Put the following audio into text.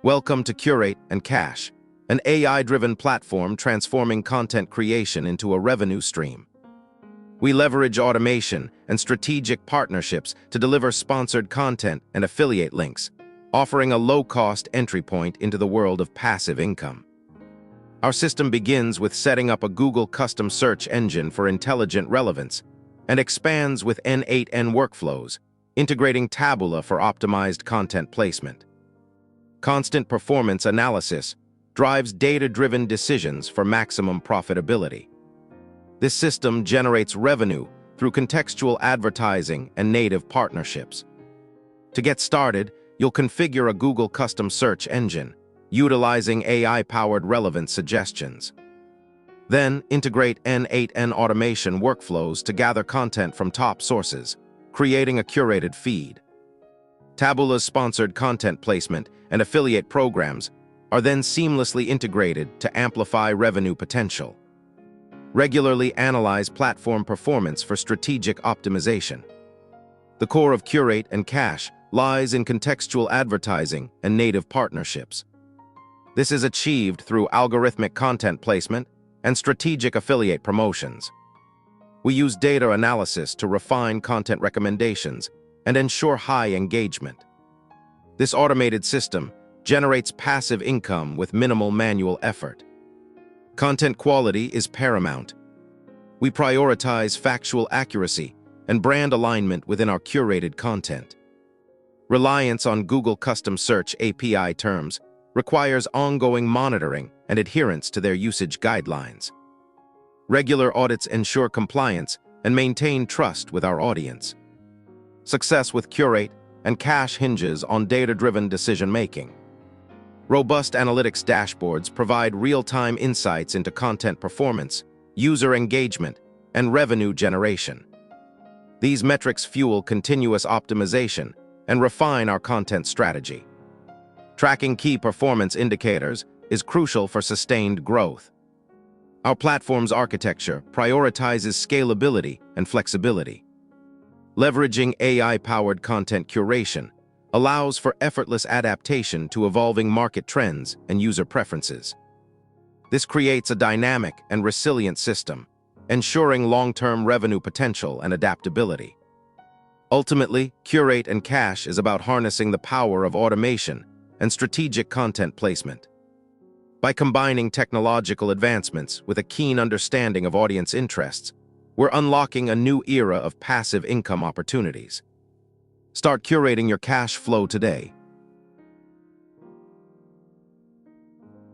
Welcome to Curate and Cash, an AI-driven platform transforming content creation into a revenue stream. We leverage automation and strategic partnerships to deliver sponsored content and affiliate links, offering a low-cost entry point into the world of passive income. Our system begins with setting up a Google custom search engine for intelligent relevance and expands with N8N workflows, integrating Taboola for optimized content placement. Constant performance analysis drives data-driven decisions for maximum profitability. This system generates revenue through contextual advertising and native partnerships. To get started, you'll configure a Google custom search engine, utilizing AI-powered relevance suggestions. Then, integrate N8N automation workflows to gather content from top sources, creating a curated feed. Taboola's sponsored content placement and affiliate programs are then seamlessly integrated to amplify revenue potential. Regularly analyze platform performance for strategic optimization. The core of Curate and Cash lies in contextual advertising and native partnerships. This is achieved through algorithmic content placement and strategic affiliate promotions. We use data analysis to refine content recommendations and ensure high engagement. This automated system generates passive income with minimal manual effort. Content quality is paramount. We prioritize factual accuracy and brand alignment within our curated content. Reliance on Google Custom Search API terms requires ongoing monitoring and adherence to their usage guidelines. Regular audits ensure compliance and maintain trust with our audience. Success with Curate and Cash hinges on data-driven decision-making. Robust analytics dashboards provide real-time insights into content performance, user engagement, and revenue generation. These metrics fuel continuous optimization and refine our content strategy. Tracking key performance indicators is crucial for sustained growth. Our platform's architecture prioritizes scalability and flexibility. Leveraging AI-powered content curation allows for effortless adaptation to evolving market trends and user preferences. This creates a dynamic and resilient system, ensuring long-term revenue potential and adaptability. Ultimately, Curate and Cash is about harnessing the power of automation and strategic content placement. By combining technological advancements with a keen understanding of audience interests, we're unlocking a new era of passive income opportunities. Start curating your cash flow today